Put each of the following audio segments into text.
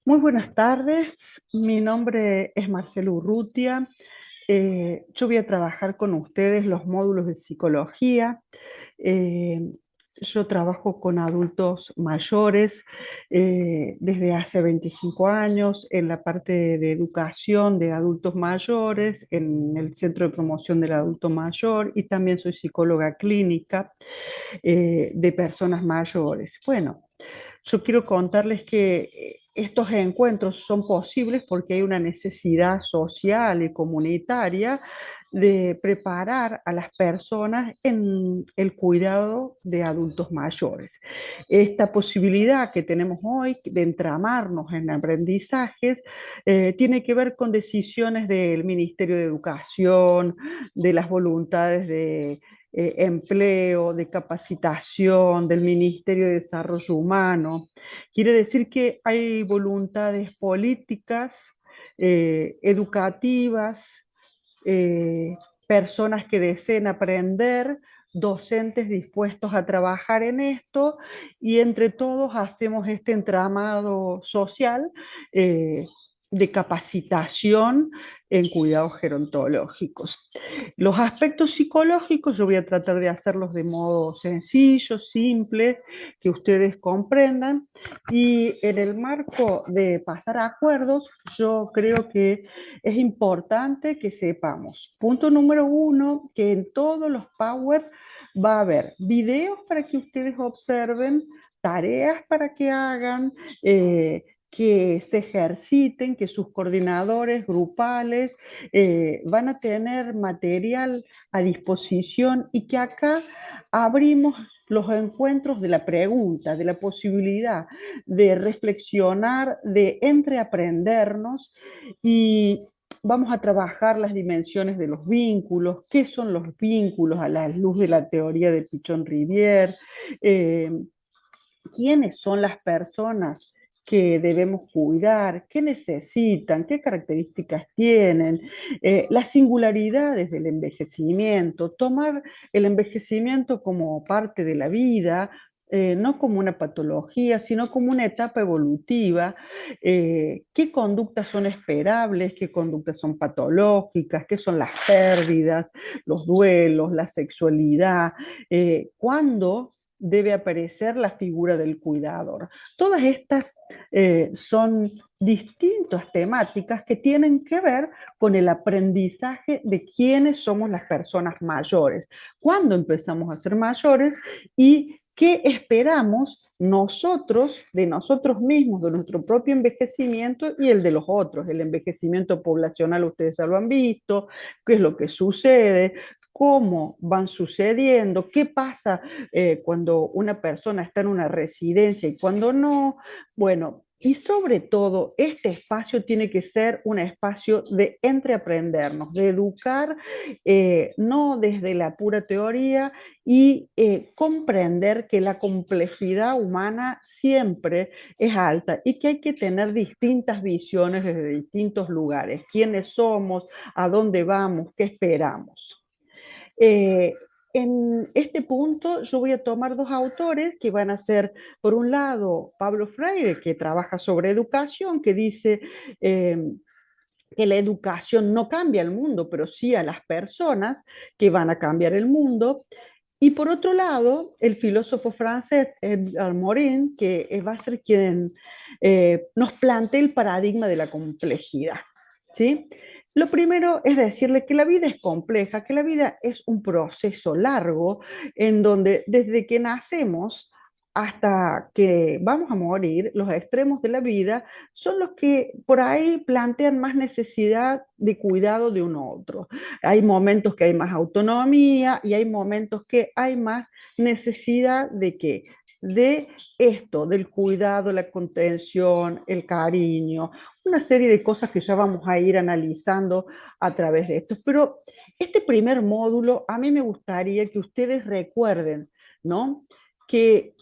Muy buenas tardes, mi nombre es Marcelo Urrutia. Yo voy a trabajar con ustedes los módulos de psicología. Eh, yo trabajo con adultos mayores desde hace 25 años en la parte de educación de adultos mayores, en el Centro de Promoción del Adulto Mayor, y también soy psicóloga clínica de personas mayores. Bueno, yo quiero contarles que estos encuentros son posibles porque hay una necesidad social y comunitaria de preparar a las personas en el cuidado de adultos mayores. Esta posibilidad que tenemos hoy de entramarnos en aprendizajes tiene que ver con decisiones del Ministerio de Educación, de las voluntades de empleo, de capacitación, del Ministerio de Desarrollo Humano. Quiere decir que hay voluntades políticas, educativas, eh, personas que deseen aprender, docentes dispuestos a trabajar en esto, y entre todos hacemos este entramado social eh, de capacitación en cuidados gerontológicos. Los aspectos psicológicos yo voy a tratar de hacerlos de modo sencillo, simple, que ustedes comprendan, y en el marco de pasar a acuerdos, yo creo que es importante que sepamos, punto número uno, que en todos los Power va a haber videos para que ustedes observen, tareas para que hagan, que se ejerciten, que sus coordinadores grupales van a tener material a disposición, y que acá abrimos los encuentros de la pregunta, de la posibilidad de reflexionar, de entreaprendernos, y vamos a trabajar las dimensiones de los vínculos, qué son los vínculos a la luz de la teoría de Pichon Rivière, eh, quiénes son las personas que debemos cuidar, qué necesitan, qué características tienen, las singularidades del envejecimiento, tomar el envejecimiento como parte de la vida, no como una patología, sino como una etapa evolutiva, qué conductas son esperables, qué conductas son patológicas, qué son las pérdidas, los duelos, la sexualidad, cuándo debe aparecer la figura del cuidador. Todas estas son distintas temáticas que tienen que ver con el aprendizaje de quiénes somos las personas mayores, cuándo empezamos a ser mayores y qué esperamos nosotros, de nosotros mismos, de nuestro propio envejecimiento y el de los otros. El envejecimiento poblacional, ustedes ya lo han visto, qué es lo que sucede, cómo van sucediendo, qué pasa cuando una persona está en una residencia y cuando no. Bueno, y sobre todo, este espacio tiene que ser un espacio de entreaprendernos, de educar, no desde la pura teoría, y comprender que la complejidad humana siempre es alta y que hay que tener distintas visiones desde distintos lugares. ¿Quiénes somos? ¿A dónde vamos? ¿Qué esperamos? Eh, en este punto yo voy a tomar dos autores que van a ser, por un lado, Pablo Freire, que trabaja sobre educación, que dice eh, que la educación no cambia el mundo, pero sí a las personas que van a cambiar el mundo. Y por otro lado, el filósofo francés Edgar Morin, que va a ser quien nos plantee el paradigma de la complejidad. ¿Sí? Lo primero es decirle que la vida es compleja, que la vida es un proceso largo en donde desde que nacemos hasta que vamos a morir, los extremos de la vida son los que por ahí plantean más necesidad de cuidado de un otro. Hay momentos que hay más autonomía y hay momentos que hay más necesidad de que de esto, del cuidado, la contención, el cariño, una serie de cosas que ya vamos a ir analizando a través de esto. Pero este primer módulo, a mí me gustaría que ustedes recuerden, ¿no? Que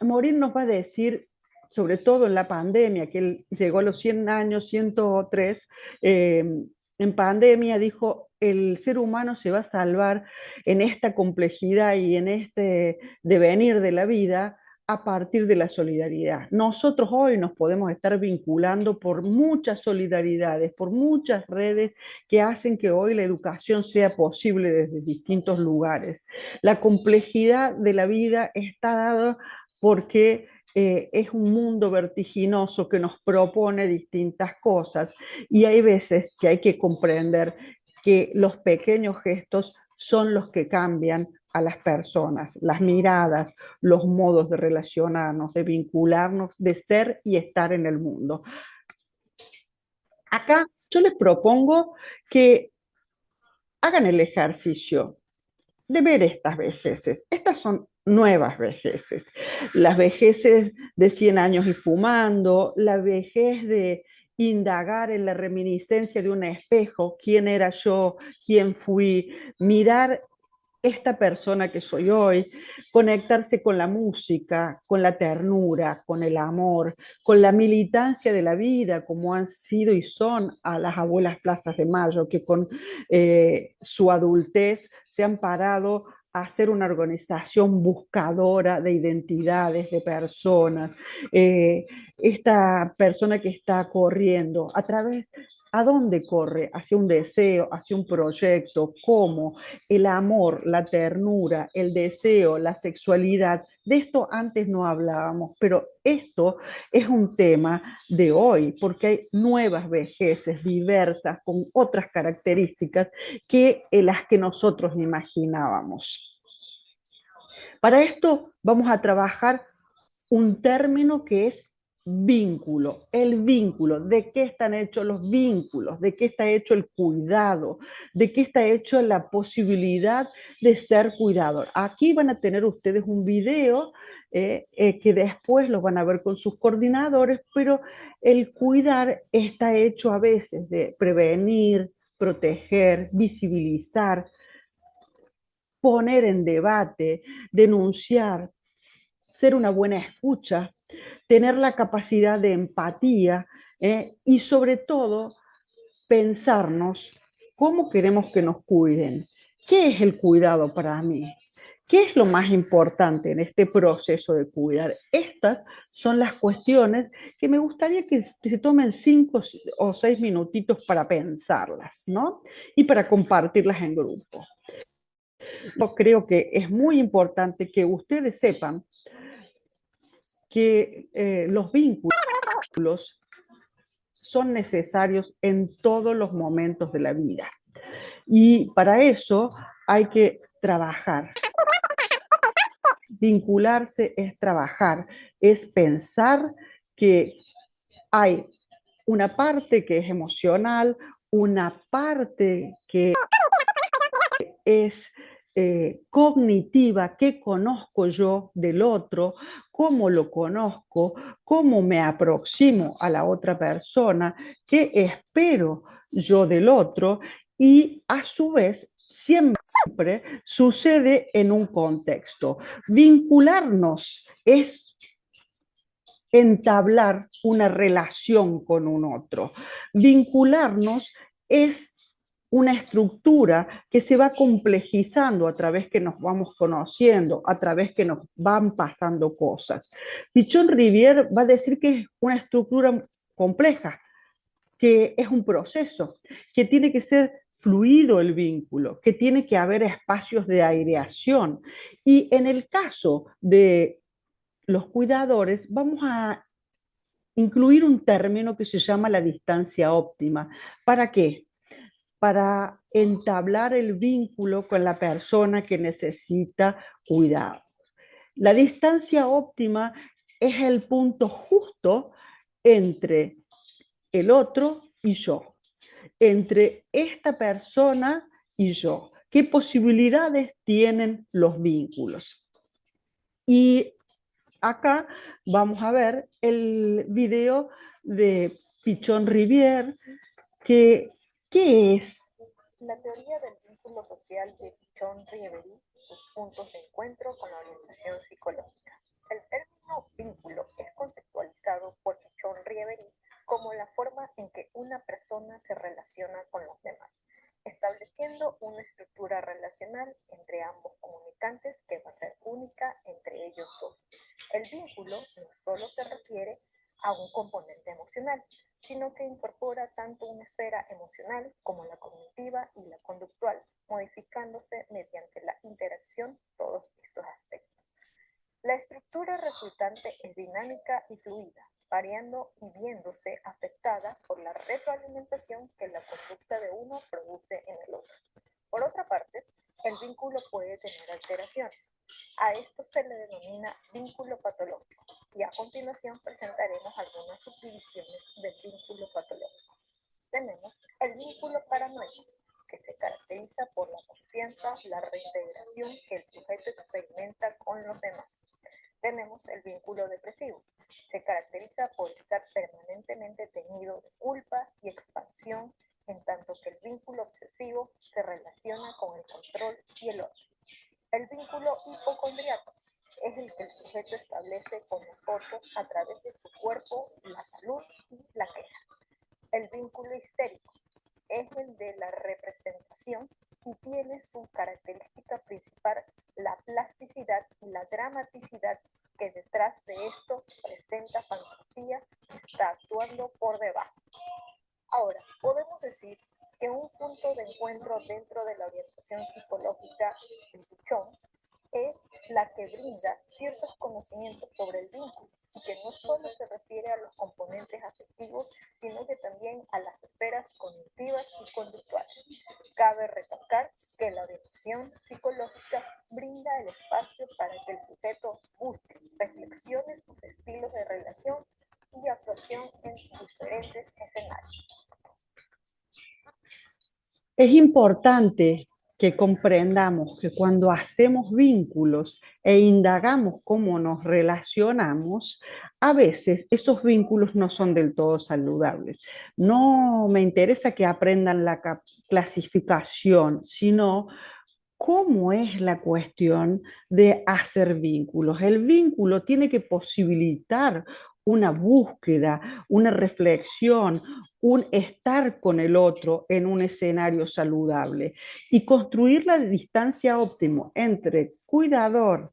Morir nos va a decir, sobre todo en la pandemia, que él llegó a los 100 años, 103, en pandemia dijo, el ser humano se va a salvar en esta complejidad y en este devenir de la vida a partir de la solidaridad. Nosotros hoy nos podemos estar vinculando por muchas solidaridades, por muchas redes que hacen que hoy la educación sea posible desde distintos lugares. La complejidad de la vida está dada porque es un mundo vertiginoso que nos propone distintas cosas y hay veces que hay que comprender que los pequeños gestos son los que cambian a las personas, las miradas, los modos de relacionarnos, de vincularnos, de ser y estar en el mundo. Acá yo les propongo que hagan el ejercicio de ver estas vejeces. Estas son nuevas vejeces. Las vejeces de 100 años y fumando, la vejez de indagar en la reminiscencia de un espejo, quién era yo, quién fui, mirar esta persona que soy hoy, conectarse con la música, con la ternura, con el amor, con la militancia de la vida, como han sido y son a las abuelas Plazas de Mayo, que con su adultez se han parado a hacer una organización buscadora de identidades, de personas. Esta persona que está corriendo, ¿a través, a dónde corre? ¿Hacia un deseo, hacia un proyecto? ¿Cómo? El amor, la ternura, el deseo, la sexualidad. De esto antes no hablábamos, pero esto es un tema de hoy, porque hay nuevas vejeces diversas, con otras características que las que nosotros imaginábamos. Para esto vamos a trabajar un término que es vínculo, el vínculo, de qué están hechos los vínculos, de qué está hecho el cuidado, de qué está hecho la posibilidad de ser cuidador. Aquí van a tener ustedes un video que después los van a ver con sus coordinadores, pero el cuidar está hecho a veces de prevenir, proteger, visibilizar, poner en debate, denunciar, ser una buena escucha, tener la capacidad de empatía y sobre todo pensarnos cómo queremos que nos cuiden. ¿Qué es el cuidado para mí? ¿Qué es lo más importante en este proceso de cuidar? Estas son las cuestiones que me gustaría que se tomen 5 o 6 minutitos para pensarlas, ¿no? Y para compartirlas en grupo. Yo creo que es muy importante que ustedes sepan que los vínculos son necesarios en todos los momentos de la vida. Y para eso hay que trabajar. Vincularse es trabajar, es pensar que hay una parte que es emocional, una parte que es cognitiva, qué conozco yo del otro, cómo lo conozco, cómo me aproximo a la otra persona, qué espero yo del otro y a su vez siempre sucede en un contexto. Vincularnos es entablar una relación con un otro. Vincularnos es una estructura que se va complejizando a través que nos vamos conociendo, a través que nos van pasando cosas. Pichon Rivière va a decir que es una estructura compleja, que es un proceso, que tiene que ser fluido el vínculo, que tiene que haber espacios de aireación. Y en el caso de los cuidadores, vamos a incluir un término que se llama la distancia óptima. ¿Para qué? Para entablar el vínculo con la persona que necesita cuidado. La distancia óptima es el punto justo entre el otro y yo, entre esta persona y yo. ¿Qué posibilidades tienen los vínculos? Y acá vamos a ver el video de Pichon Rivière, que, ¿qué es? La teoría del vínculo social de Pichon-Rieveri, sus puntos de encuentro con la orientación psicológica. El término vínculo es conceptualizado por Pichon-Rieveri como la forma en que una persona se relaciona con los demás, estableciendo una estructura relacional entre ambos comunicantes que va a ser única entre ellos dos. El vínculo no solo se refiere a un componente emocional, sino que incorpora tanto una esfera emocional como la cognitiva y la conductual, modificándose mediante la interacción todos estos aspectos. La estructura resultante es dinámica y fluida, variando y viéndose afectada por la retroalimentación que la conducta de uno produce en el otro. Por otra parte, el vínculo puede tener alteraciones. A esto se le denomina vínculo patológico y a continuación presentaremos algunas subdivisiones del vínculo patológico. Tenemos el vínculo paranoico, que se caracteriza por la confianza, la reintegración que el sujeto experimenta con los demás. Tenemos el vínculo depresivo. Se caracteriza por estar permanentemente teñido de culpa y expansión, en tanto que el vínculo obsesivo se relaciona con el control y el odio. El vínculo hipocondriaco es el que el sujeto establece con los otros a través de su cuerpo, la salud y la queja. El vínculo histérico es el de la representación y tiene su característica principal la plasticidad y la dramaticidad que detrás de esto presenta fantasía que está actuando por debajo. Ahora, podemos decir que un punto de encuentro dentro de la orientación psicológica del Buchon es la que brinda ciertos conocimientos sobre el vínculo y que no solo se refiere a los componentes afectivos, sino que también a las esferas cognitivas y conductuales. Cabe recalcar que la orientación psicológica brinda el espacio para que el sujeto busque, reflexione sus estilos de relación y actuación en diferentes escenarios. Es importante que comprendamos que cuando hacemos vínculos e indagamos cómo nos relacionamos, a veces esos vínculos no son del todo saludables. No me interesa que aprendan la clasificación, sino cómo es la cuestión de hacer vínculos. El vínculo tiene que posibilitar una búsqueda, una reflexión, un estar con el otro en un escenario saludable y construir la distancia óptima entre cuidador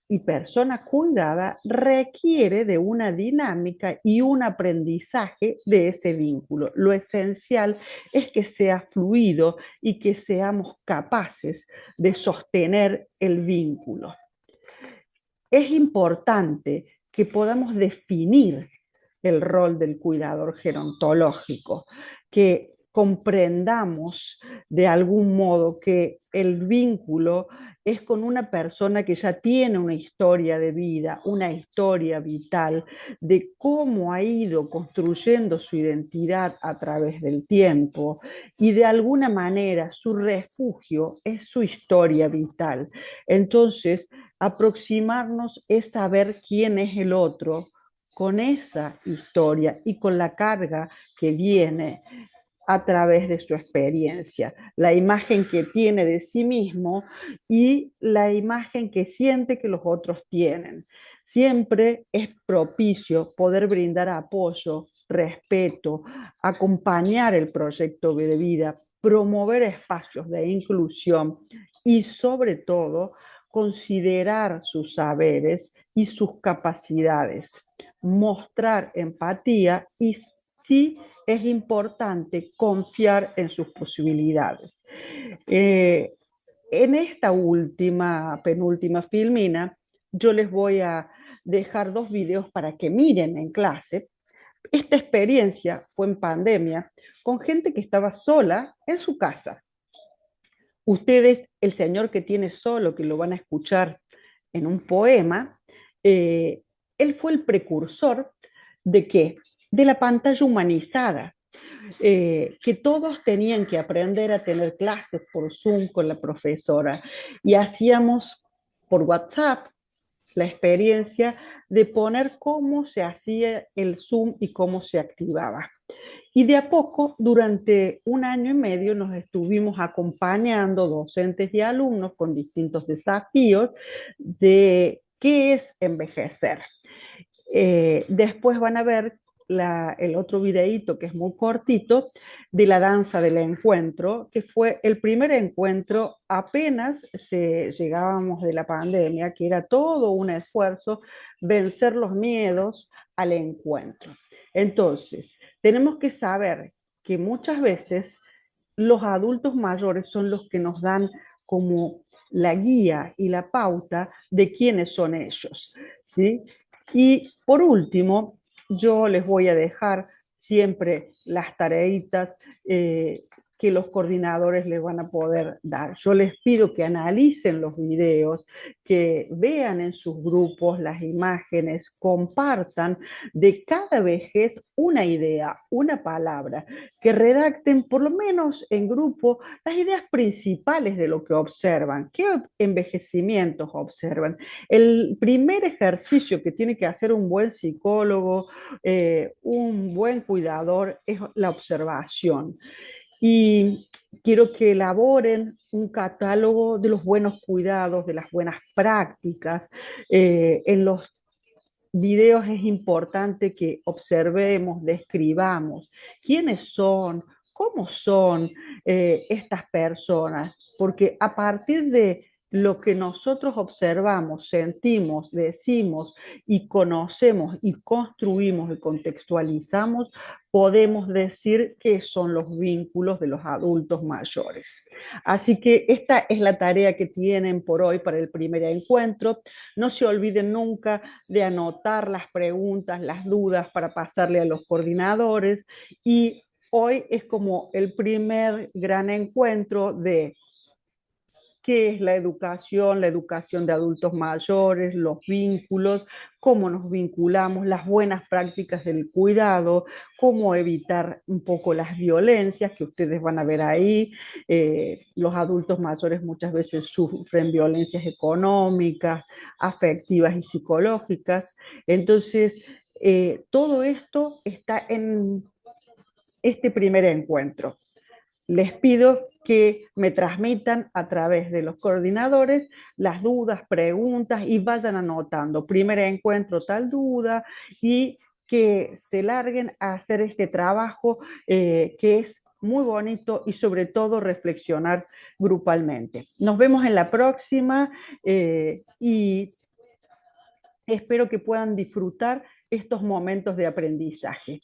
y persona cuidada requiere de una dinámica y un aprendizaje de ese vínculo. Lo esencial es que sea fluido y que seamos capaces de sostener el vínculo. Es importante que podamos definir el rol del cuidador gerontológico, que comprendamos de algún modo que el vínculo es con una persona que ya tiene una historia de vida, una historia vital, de cómo ha ido construyendo su identidad a través del tiempo y de alguna manera su refugio es su historia vital. Entonces, aproximarnos es saber quién es el otro con esa historia y con la carga que viene a través de su experiencia, la imagen que tiene de sí mismo y la imagen que siente que los otros tienen. Siempre es propicio poder brindar apoyo, respeto, acompañar el proyecto de vida, promover espacios de inclusión y sobre todo considerar sus saberes y sus capacidades, mostrar empatía y sí es importante confiar en sus posibilidades. En esta penúltima filmina, yo les voy a dejar 2 videos para que miren en clase. Esta experiencia fue en pandemia con gente que estaba sola en su casa. Ustedes, el señor que tiene solo, que lo van a escuchar en un poema, él fue el precursor de ¿qué? De la pantalla humanizada, que todos tenían que aprender a tener clases por Zoom con la profesora y hacíamos por WhatsApp la experiencia de poner cómo se hacía el Zoom y cómo se activaba. Y de a poco, durante 1 año y medio, nos estuvimos acompañando docentes y alumnos con distintos desafíos de qué es envejecer. Después van a ver el otro videíto que es muy cortito de la danza del encuentro, que fue el primer encuentro apenas llegábamos de la pandemia, que era todo un esfuerzo vencer los miedos al encuentro. Entonces, tenemos que saber que muchas veces los adultos mayores son los que nos dan como la guía y la pauta de quiénes son ellos, ¿sí? Y por último, yo les voy a dejar siempre las tareitas que los coordinadores les van a poder dar. Yo les pido que analicen los videos, que vean en sus grupos las imágenes, compartan de cada vejez una idea, una palabra, que redacten por lo menos en grupo las ideas principales de lo que observan, qué envejecimientos observan. El primer ejercicio que tiene que hacer un buen psicólogo, un buen cuidador, es la observación. Y quiero que elaboren un catálogo de los buenos cuidados, de las buenas prácticas. En los videos es importante que observemos, describamos quiénes son, cómo son estas personas, porque a partir de lo que nosotros observamos, sentimos, decimos y conocemos y construimos y contextualizamos, podemos decir qué son los vínculos de los adultos mayores. Así que esta es la tarea que tienen por hoy para el primer encuentro. No se olviden nunca de anotar las preguntas, las dudas para pasarle a los coordinadores, y hoy es como el primer gran encuentro de qué es la educación de adultos mayores, los vínculos, cómo nos vinculamos, las buenas prácticas del cuidado, cómo evitar un poco las violencias que ustedes van a ver ahí. Los adultos mayores muchas veces sufren violencias económicas, afectivas y psicológicas. Entonces, todo esto está en este primer encuentro. Les pido que me transmitan a través de los coordinadores las dudas, preguntas, y vayan anotando. Primer encuentro, tal duda, y que se larguen a hacer este trabajo que es muy bonito, y sobre todo reflexionar grupalmente. Nos vemos en la próxima y espero que puedan disfrutar estos momentos de aprendizaje.